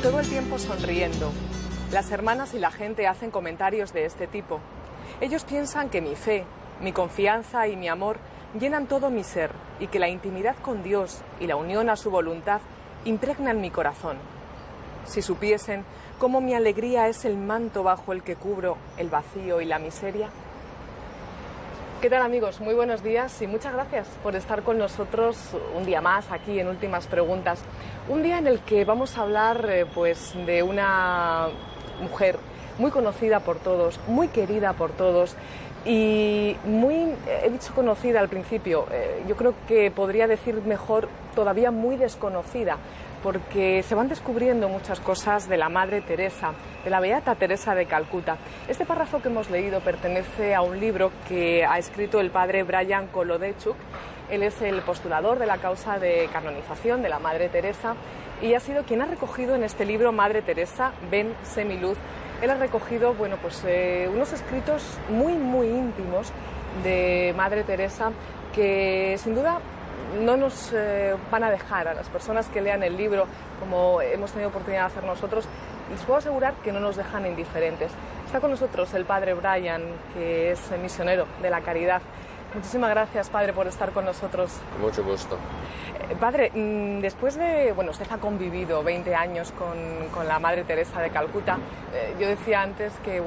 todo el tiempo sonriendo. Las hermanas y la gente hacen comentarios de este tipo. Ellos piensan que mi fe, mi confianza y mi amor llenan todo mi ser y que la intimidad con Dios y la unión a su voluntad impregnan mi corazón. Si supiesen cómo mi alegría es el manto bajo el que cubro el vacío y la miseria. ¿Qué tal, amigos? Muy buenos días y muchas gracias por estar con nosotros un día más aquí en Últimas Preguntas. Un día en el que vamos a hablar pues de una mujer muy conocida por todos, muy querida por todos y he dicho conocida al principio, yo creo que podría decir mejor todavía muy desconocida, porque se van descubriendo muchas cosas de la Madre Teresa, de la Beata Teresa de Calcuta. Este párrafo que hemos leído pertenece a un libro que ha escrito el padre Brian Kolodechuk. Él es el postulador de la causa de canonización de la Madre Teresa y ha sido quien ha recogido en este libro Madre Teresa, ven, sé mi luz. Él ha recogido unos escritos muy íntimos de Madre Teresa que sin duda no nos van a dejar a las personas que lean el libro, como hemos tenido oportunidad de hacer nosotros, les puedo asegurar que no nos dejan indiferentes. Está con nosotros el padre Brian, que es misionero de la caridad. Muchísimas gracias, padre, por estar con nosotros. Con mucho gusto. Padre, después de, usted ha convivido 20 años con la Madre Teresa de Calcuta. Yo decía antes que,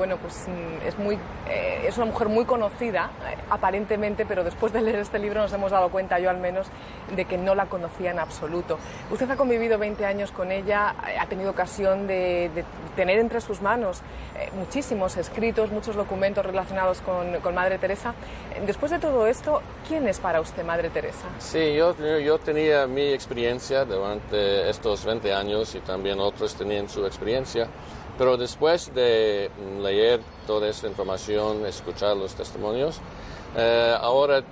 es una mujer muy conocida, aparentemente, pero después de leer este libro nos hemos dado cuenta, yo al menos, de que no la conocía en absoluto. Usted ha convivido 20 años con ella, ha tenido ocasión de tener entre sus manos muchísimos escritos, muchos documentos relacionados con Madre Teresa. Después de todo esto, ¿quién es para usted Madre Teresa? Sí, yo tenía mi experiencia durante estos 20 años y también otros tenían su experiencia, pero después de leer toda esta información, escuchar los testimonios, ahora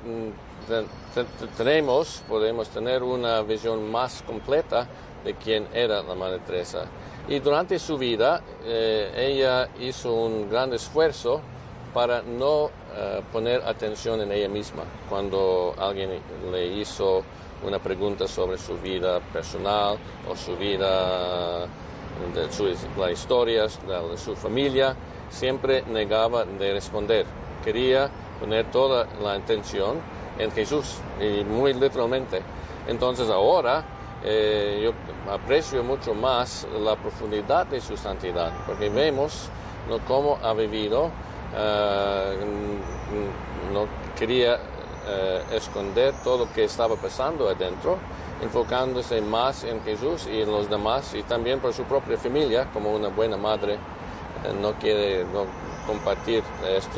podemos tener una visión más completa de quién era la Madre Teresa. Y durante su vida, ella hizo un gran esfuerzo para no poner atención en ella misma. Cuando alguien le hizo una pregunta sobre su vida personal o su vida, la historia de su familia, siempre negaba de responder. Quería poner toda la atención en Jesús, y muy literalmente. Entonces ahora yo aprecio mucho más la profundidad de su santidad, porque vemos cómo ha vivido. No quería esconder todo lo que estaba pasando adentro, enfocándose más en Jesús y en los demás, y también por su propia familia, como una buena madre. No quiere compartir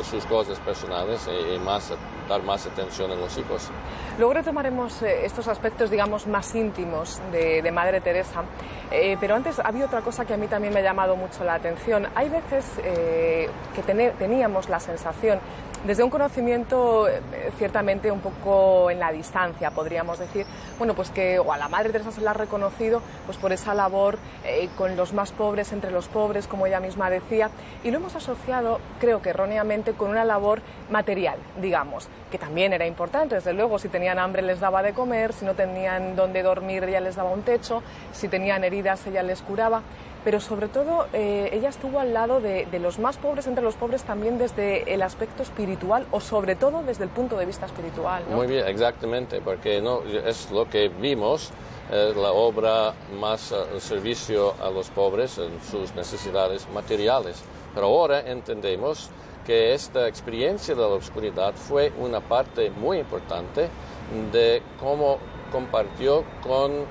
sus cosas personales y dar más atención a los hijos. Luego retomaremos estos aspectos, digamos, más íntimos de Madre Teresa, pero antes había otra cosa que a mí también me ha llamado mucho la atención. Hay veces que teníamos la sensación, desde un conocimiento ciertamente un poco en la distancia, podríamos decir, que a la Madre Teresa se la ha reconocido pues por esa labor con los más pobres, entre los pobres, como ella misma decía, y lo hemos asociado, creo que erróneamente, con una labor material, digamos, que también era importante. Desde luego, si tenían hambre les daba de comer, si no tenían dónde dormir ella les daba un techo, si tenían heridas ella les curaba. Pero sobre todo ella estuvo al lado de los más pobres, entre los pobres, también desde el aspecto espiritual, o sobre todo desde el punto de vista espiritual, ¿no? Muy bien, exactamente, porque es lo que vimos, la obra más al servicio a los pobres en sus necesidades materiales. Pero ahora entendemos que esta experiencia de la oscuridad fue una parte muy importante de cómo compartió con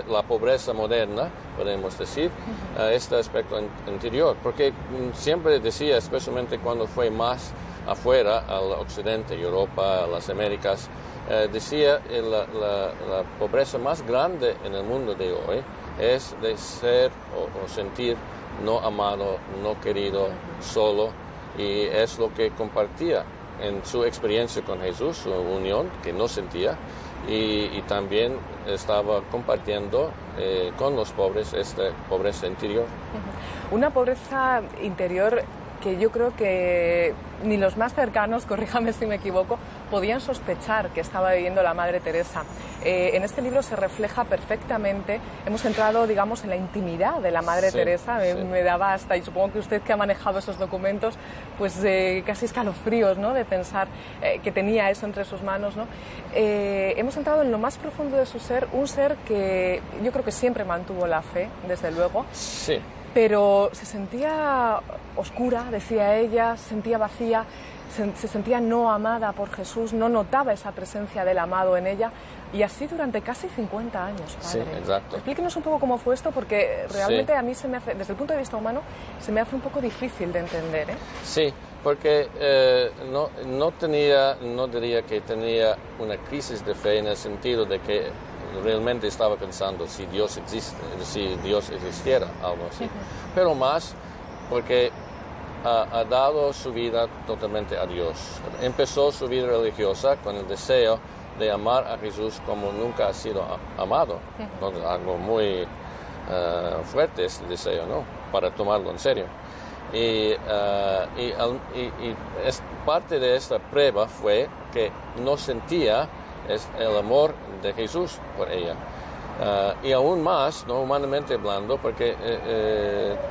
la pobreza moderna, podemos decir, este aspecto anterior, porque siempre decía, especialmente cuando fue más afuera, al occidente, Europa, a las Américas, decía la pobreza más grande en el mundo de hoy es de ser o sentir no amado, no querido, solo, y es lo que compartía en su experiencia con Jesús, su unión que no sentía, y también estaba compartiendo con los pobres esta pobreza interior. Una pobreza interior que yo creo que ni los más cercanos, corríjame si me equivoco, podían sospechar que estaba viviendo la Madre Teresa. En este libro se refleja perfectamente, hemos entrado, digamos, en la intimidad de la Madre Teresa, me daba hasta, y supongo que usted que ha manejado esos documentos, pues casi escalofríos, ¿no?, de pensar que tenía eso entre sus manos, ¿no? Hemos entrado en lo más profundo de su ser, un ser que yo creo que siempre mantuvo la fe, desde luego. Sí. Pero se sentía oscura, decía ella, se sentía vacía, se sentía no amada por Jesús, no notaba esa presencia del amado en ella, y así durante casi 50 años, padre. Sí, exacto. Explíquenos un poco cómo fue esto, porque realmente a mí se me hace, desde el punto de vista humano, se me hace un poco difícil de entender, ¿eh? Sí, porque no diría que tenía una crisis de fe en el sentido de que realmente estaba pensando si Dios existe, si Dios existiera, algo así. Pero más porque ha dado su vida totalmente a Dios. Empezó su vida religiosa con el deseo de amar a Jesús como nunca ha sido amado. Entonces, algo muy fuerte este deseo, ¿no?, para tomarlo en serio. Y parte de esta prueba fue que no sentía el amor de Jesús por ella. Y aún más, no humanamente hablando, porque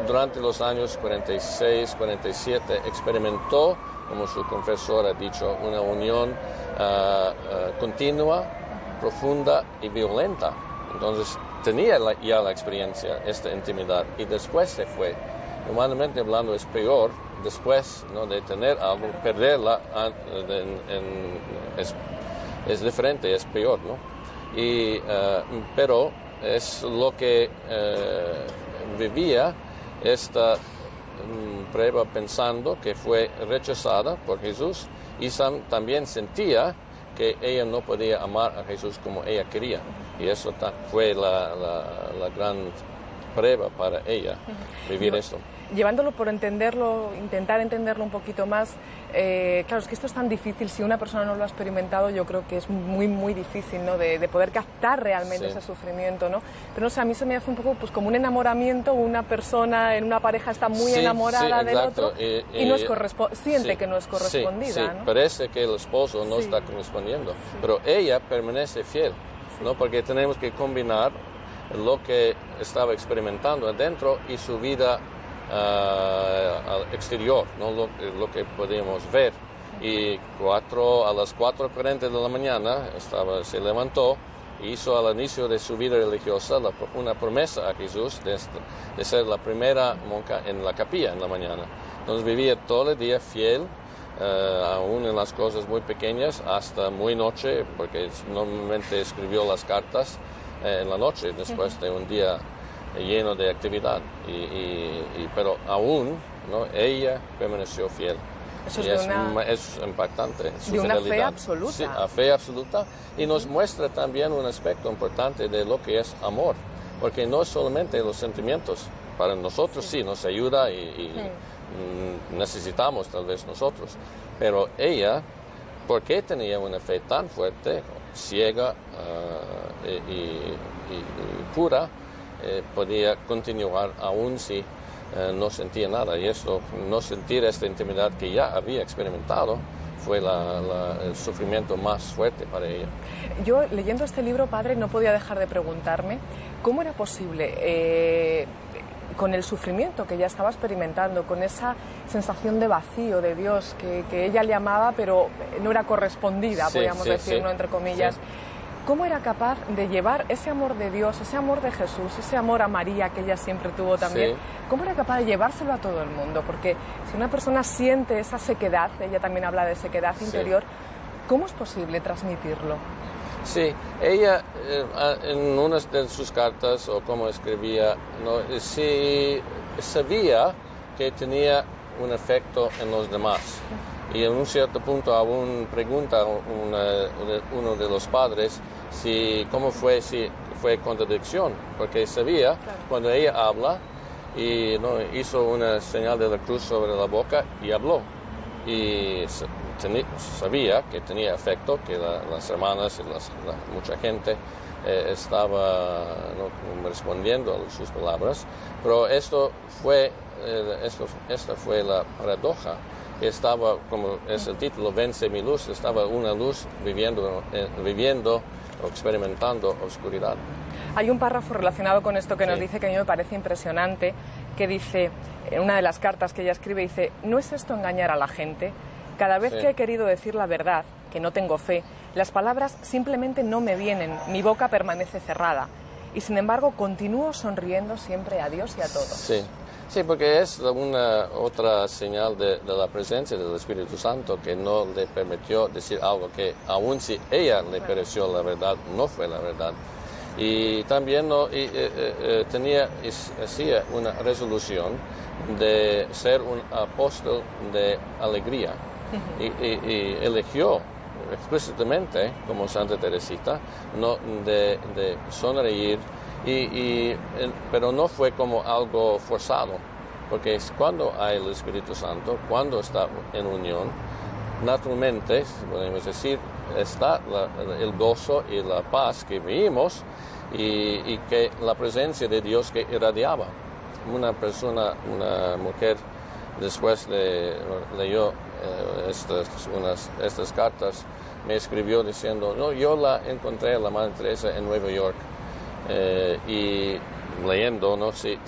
durante los años 46, 47 experimentó, como su confesor ha dicho, una unión continua, profunda y violenta. Entonces tenía ya la experiencia, esta intimidad, y después se fue. Humanamente hablando es peor, después, ¿no?, de tener algo, perderla es diferente, es peor, ¿no? Pero es lo que vivía esta prueba pensando que fue rechazada por Jesús, y también sentía que ella no podía amar a Jesús como ella quería, y eso fue la gran prueba para ella, vivir esto. Llevándolo por entenderlo, intentar entenderlo un poquito más, claro, es que esto es tan difícil, si una persona no lo ha experimentado, yo creo que es muy, muy difícil, ¿no?, de poder captar realmente ese sufrimiento, ¿no? Pero no sé, a mí se me hace un poco pues como un enamoramiento, una persona en una pareja está muy enamorada del otro y no es siente que no es correspondida, ¿no? Parece que el esposo no está correspondiendo, pero ella permanece fiel, ¿no? Porque tenemos que combinar lo que estaba experimentando adentro y su vida al exterior, ¿no?, lo que podíamos ver. Y a las 4:40 de la mañana se levantó e hizo al inicio de su vida religiosa una promesa a Jesús de ser la primera monja en la capilla en la mañana. Entonces vivía todo el día fiel, aún en las cosas muy pequeñas, hasta muy noche, porque normalmente escribió las cartas en la noche, después de un día lleno de actividad, pero aún, ¿no?, ella permaneció fiel. Eso es impactante. De una fe absoluta. Sí, a fe absoluta, y nos muestra también un aspecto importante de lo que es amor, porque no es solamente los sentimientos, para nosotros sí nos ayuda y necesitamos tal vez nosotros, pero ella, porque tenía una fe tan fuerte, ciega y pura, podía continuar aún si no sentía nada, y eso, no sentir esta intimidad que ya había experimentado, fue el sufrimiento más fuerte para ella. Yo, leyendo este libro, padre, no podía dejar de preguntarme cómo era posible, con el sufrimiento que ella estaba experimentando, con esa sensación de vacío de Dios que ella le amaba, pero no era correspondida, podríamos decir, ¿no?, entre comillas. ¿Cómo era capaz de llevar ese amor de Dios, ese amor de Jesús, ese amor a María que ella siempre tuvo también? ¿Cómo era capaz de llevárselo a todo el mundo? Porque si una persona siente esa sequedad, ella también habla de sequedad interior, ¿cómo es posible transmitirlo? Sí, ella en una de sus cartas, o como escribía, ¿no?, sí sabía que tenía un efecto en los demás. Y en un cierto punto aún pregunta uno de los padres si fue contradicción, porque sabía cuando ella habla y no hizo una señal de la cruz sobre la boca y habló, y sabía que tenía efecto, que las hermanas y mucha gente estaba respondiendo a sus palabras, pero esta fue la paradoja, que estaba, como es el título, Vence mi luz, estaba una luz viviendo o experimentando oscuridad. Hay un párrafo relacionado con esto que nos Sí. dice, que a mí me parece impresionante, que dice, en una de las cartas que ella escribe, dice: ¿no es esto engañar a la gente? Cada vez Sí. que he querido decir la verdad, que no tengo fe, las palabras simplemente no me vienen, mi boca permanece cerrada. Y sin embargo continúo sonriendo siempre a Dios y a todos. Sí, sí, porque es una otra señal de la presencia del Espíritu Santo, que no le permitió decir algo que, aun si ella le pareció la verdad, no fue la verdad. Y también hacía una resolución de ser un apóstol de alegría. Y eligió explícitamente, como Santa Teresita, no, de sonreír, pero no fue como algo forzado, porque es cuando hay el Espíritu Santo, cuando está en unión, naturalmente, podemos decir, está el gozo y la paz que vimos y que la presencia de Dios que irradiaba. Una mujer, después leyó estas cartas, me escribió diciendo: no, yo la encontré a la Madre Teresa en Nueva York, y leyendo, ¿no? Si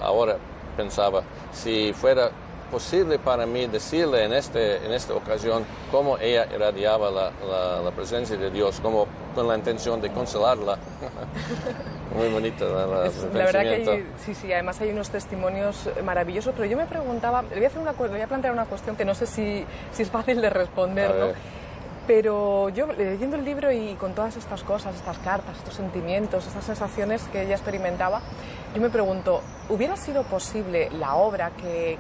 ahora pensaba, si fuera posible para mí decirle en esta ocasión cómo ella irradiaba la presencia de Dios, como con la intención de consolarla. Muy bonita el La verdad que pensamiento. sí, además hay unos testimonios maravillosos, pero yo me preguntaba, le voy a plantear una cuestión que no sé si es fácil de responder, A ¿no? ver. Pero yo, leyendo el libro y con todas estas cosas, estas cartas, estos sentimientos, estas sensaciones que ella experimentaba, yo me pregunto, ¿hubiera sido posible la obra que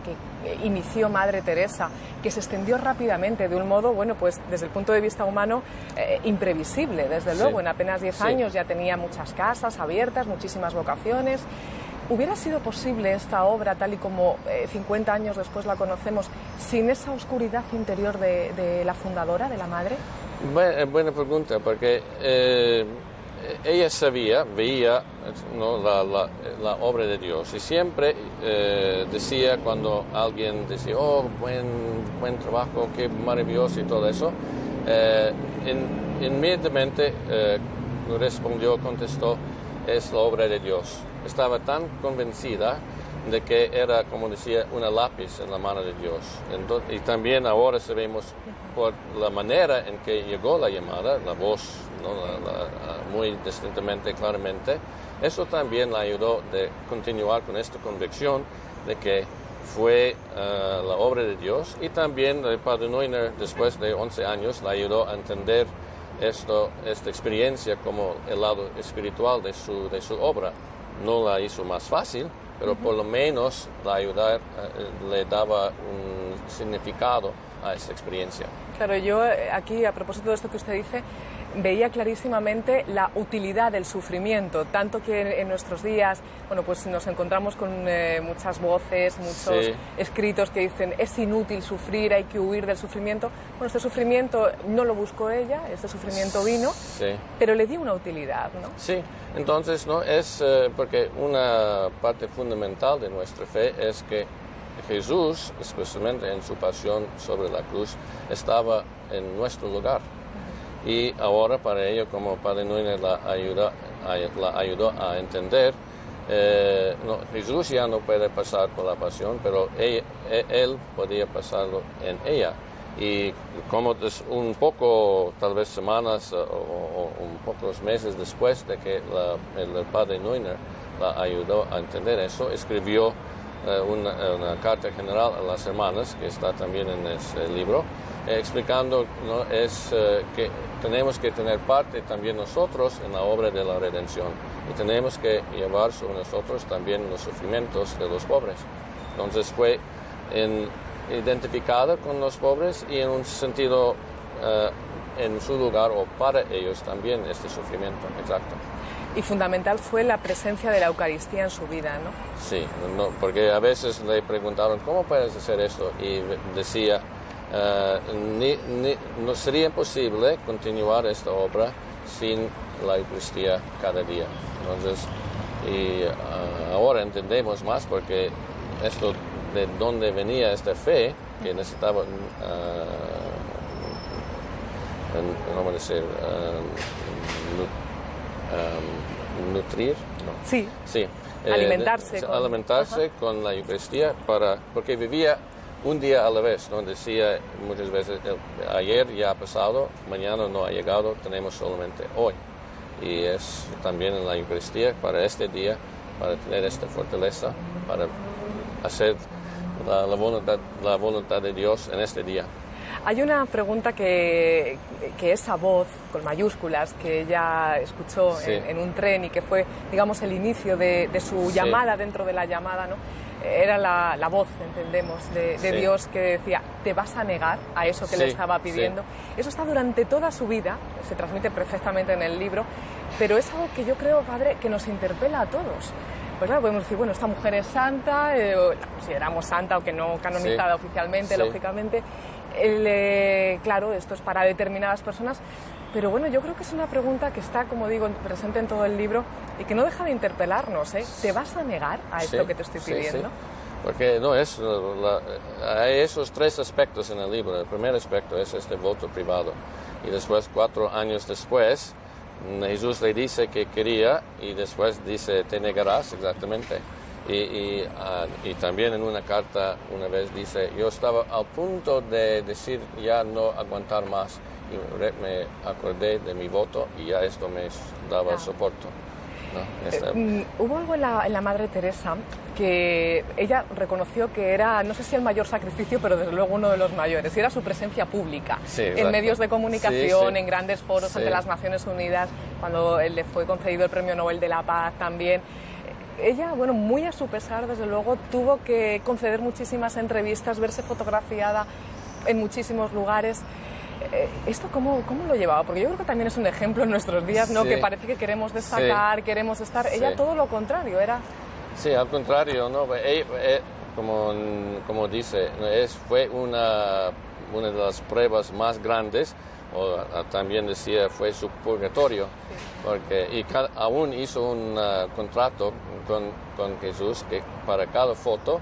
inició Madre Teresa, que se extendió rápidamente de un modo, bueno, pues desde el punto de vista humano, imprevisible, desde luego? Sí. En apenas 10 Sí. años ya tenía muchas casas abiertas, muchísimas vocaciones. ¿Hubiera sido posible esta obra, tal y como 50 años después la conocemos, sin esa oscuridad interior de la fundadora, de la madre? Buena pregunta, porque ella veía, ¿no?, la obra de Dios, y siempre decía, cuando alguien decía: oh, buen trabajo, qué maravilloso y todo eso, inmediatamente contestó: es la obra de Dios. Estaba tan convencida de que era, como decía, una lápiz en la mano de Dios. Entonces, y también ahora sabemos, por la manera en que llegó la llamada, la voz, ¿no?, muy distintamente, claramente, eso también la ayudó de continuar con esta convicción de que fue la obra de Dios. Y también el Padre Neuner, después de 11 años, la ayudó a entender esta experiencia como el lado espiritual de su obra. No la hizo más fácil, pero por lo menos le daba un significado a esta experiencia. Claro, yo aquí, a propósito de esto que usted dice, veía clarísimamente la utilidad del sufrimiento, tanto que en nuestros días, bueno, pues nos encontramos con muchas voces, muchos Sí. escritos que dicen: es inútil sufrir, hay que huir del sufrimiento. Bueno, este sufrimiento no lo buscó ella, este sufrimiento vino, Sí. pero le dio una utilidad, ¿no? Sí, entonces, ¿no?, es porque una parte fundamental de nuestra fe es que Jesús, especialmente en su pasión sobre la cruz, estaba en nuestro lugar. Y ahora, para ello, como Padre Neuner la ayudó a entender, Jesús ya no puede pasar por la pasión, pero él podía pasarlo en ella. Y como un poco, tal vez semanas o un pocos meses después de que el Padre Neuner la ayudó a entender eso, escribió una carta general a las hermanas, que está también en ese libro, explicando, ¿no?, que tenemos que tener parte también nosotros en la obra de la redención, y tenemos que llevar sobre nosotros también los sufrimientos de los pobres. Entonces fue identificada con los pobres y en un sentido en su lugar o para ellos también este sufrimiento. Exacto. Y fundamental fue la presencia de la Eucaristía en su vida, ¿no? Sí, porque a veces le preguntaron: ¿cómo puedes hacer esto? Y decía: no sería posible continuar esta obra sin la Eucaristía cada día. Entonces, ahora entendemos más, porque esto de dónde venía esta fe que necesitaba, ¿cómo decir? Nutrir. No. Sí. Sí. Alimentarse. Alimentarse con la Eucaristía, porque vivía un día a la vez, ¿no? Decía muchas veces, ayer ya ha pasado, mañana no ha llegado, tenemos solamente hoy. Y es también en la Eucaristía para este día, para tener esta fortaleza, para hacer la voluntad de Dios en este día. Hay una pregunta que esa voz, con mayúsculas, que ella escuchó en un tren y que fue, digamos, el inicio de su llamada dentro de la llamada, ¿no? Era la voz, entendemos, de Dios que decía, te vas a negar a eso que le estaba pidiendo. Eso está durante toda su vida, se transmite perfectamente en el libro, pero es algo que yo creo, padre, que nos interpela a todos. Pues claro, podemos decir, bueno, esta mujer es santa, la consideramos santa, aunque no canonizada oficialmente, lógicamente. Claro, esto es para determinadas personas, pero bueno, yo creo que es una pregunta que está, como digo, presente en todo el libro y que no deja de interpelarnos, ¿eh? ¿Te vas a negar a esto que te estoy pidiendo? Sí. Porque no es hay esos tres aspectos en el libro. El primer aspecto es este voto privado y después, 4 años después, Jesús le dice que quería y después dice, te negarás, exactamente. Y también en una carta una vez dice, yo estaba al punto de decir ya no aguantar más y me acordé de mi voto y ya esto me daba soporte. ¿No? Hubo algo en la Madre Teresa que ella reconoció que era, no sé si el mayor sacrificio, pero desde luego uno de los mayores, y era su presencia pública, en medios de comunicación, en grandes foros ante las Naciones Unidas, cuando le fue concedido el Premio Nobel de la Paz también. Ella, bueno, muy a su pesar, desde luego, tuvo que conceder muchísimas entrevistas, verse fotografiada en muchísimos lugares. ¿Esto cómo lo llevaba? Porque yo creo que también es un ejemplo en nuestros días, ¿no? Que parece que queremos destacar, queremos estar... Ella todo lo contrario, era... Sí, al contrario, ¿no? Como dice, fue una de las pruebas más grandes, o también decía, fue su purgatorio, porque aún hizo un contrato con Jesús que para cada foto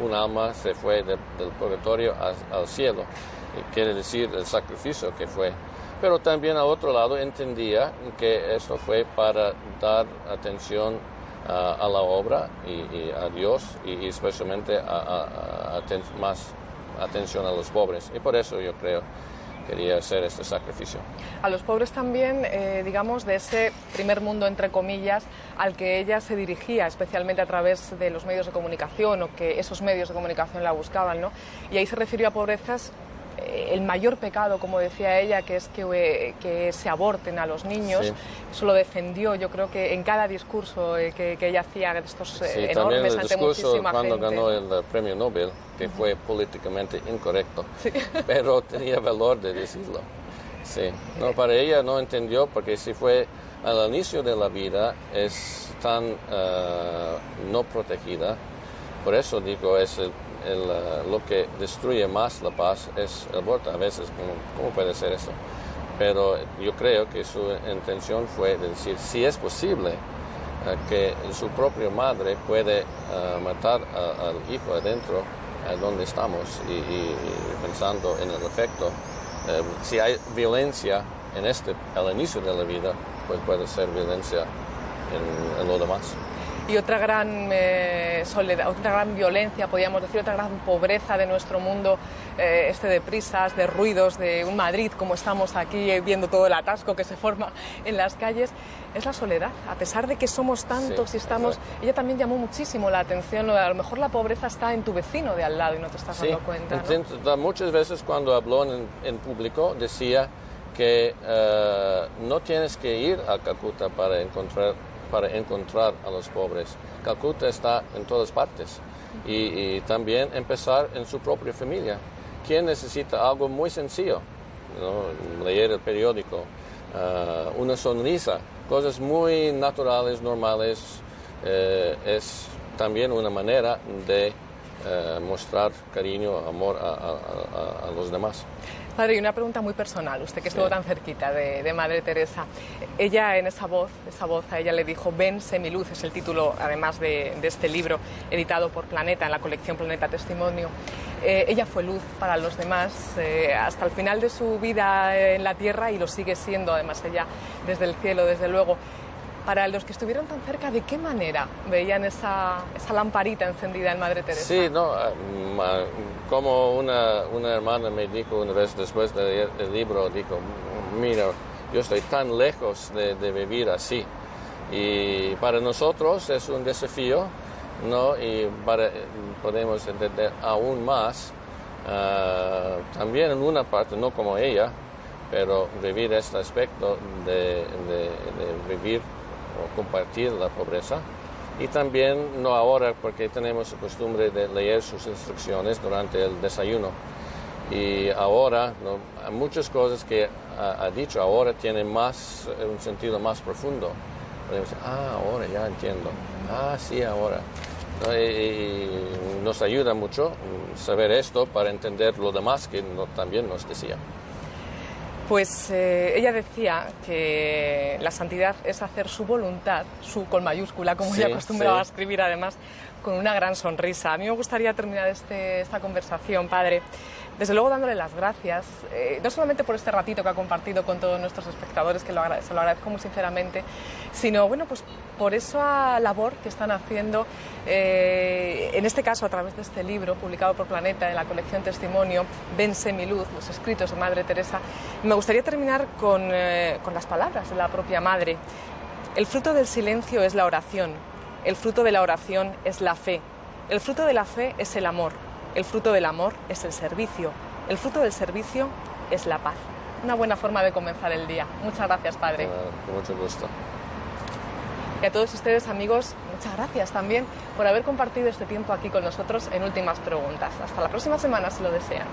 un alma se fue del purgatorio al cielo. Quiere decir el sacrificio que fue. Pero también al otro lado entendía que esto fue para dar atención a la obra y a Dios y especialmente más atención a los pobres. Y por eso yo creo quería hacer este sacrificio. A los pobres también, digamos, de ese primer mundo, entre comillas, al que ella se dirigía, especialmente a través de los medios de comunicación o que esos medios de comunicación la buscaban, ¿no? Y ahí se refirió a pobrezas. El mayor pecado, como decía ella, que es que se aborten a los niños. Eso lo defendió, yo creo que en cada discurso que ella hacía de estos enormes ante muchísima gente. Cuando ganó el premio Nobel, que fue políticamente incorrecto, pero tenía valor de decirlo. No, para ella no entendió, porque si fue al inicio de la vida, es tan no protegida. Por eso digo, es lo que destruye más la paz es el aborto. A veces, ¿cómo puede ser eso? Pero yo creo que su intención fue de decir, si es posible que su propia madre puede matar al hijo adentro, donde estamos, y pensando en el efecto, si hay violencia al inicio de la vida, pues puede ser violencia en lo demás. Y otra gran soledad, otra gran violencia, podríamos decir, otra gran pobreza de nuestro mundo, de prisas, de ruidos, de un Madrid como estamos aquí viendo todo el atasco que se forma en las calles, es la soledad. A pesar de que somos tantos y estamos... Ella también llamó muchísimo la atención, a lo mejor la pobreza está en tu vecino de al lado y no te estás dando cuenta, ¿no? Muchas veces cuando habló en público decía que no tienes que ir a Calcuta para encontrar a los pobres. Calcuta está en todas partes y también empezar en su propia familia. ¿Quién necesita algo muy sencillo? ¿No? Leer el periódico, una sonrisa, cosas muy naturales, normales, es también una manera de mostrar cariño, amor a los demás. Padre, y una pregunta muy personal, usted que estuvo tan cerquita de Madre Teresa. Ella en esa voz a ella le dijo, ven, sé mi luz, es el título además de este libro editado por Planeta, en la colección Planeta Testimonio. Ella fue luz para los demás hasta el final de su vida en la tierra y lo sigue siendo, además ella desde el cielo, desde luego. Para los que estuvieron tan cerca, ¿de qué manera veían esa lamparita encendida en Madre Teresa? Sí, no, como una hermana me dijo una vez después de leer el libro, dijo, mira, yo estoy tan lejos de vivir así. Y para nosotros es un desafío, ¿no? Y podemos entender aún más, también en una parte, no como ella, pero vivir este aspecto de vivir o compartir la pobreza. Y también, no ahora, porque tenemos la costumbre de leer sus instrucciones durante el desayuno. Y ahora, ¿no? Muchas cosas que ha dicho ahora tienen un sentido más profundo. Podemos decir, ahora ya entiendo. Sí, ahora. Y nos ayuda mucho saber esto para entender lo demás que también nos decía. Pues ella decía que la santidad es hacer su voluntad, su con mayúscula, como ella acostumbraba a escribir además, con una gran sonrisa. A mí me gustaría terminar esta conversación, Padre, desde luego dándole las gracias, no solamente por este ratito que ha compartido con todos nuestros espectadores, que se lo agradezco muy sinceramente, sino bueno, pues por esa labor que están haciendo, en este caso a través de este libro publicado por Planeta, en la colección Testimonio, Ven, sé mi luz, los escritos de Madre Teresa. Me gustaría terminar con las palabras de la propia Madre. El fruto del silencio es la oración, el fruto de la oración es la fe, el fruto de la fe es el amor. El fruto del amor es el servicio. El fruto del servicio es la paz. Una buena forma de comenzar el día. Muchas gracias, Padre. Con mucho gusto. Y a todos ustedes, amigos, muchas gracias también por haber compartido este tiempo aquí con nosotros en Últimas Preguntas. Hasta la próxima semana, si lo desean.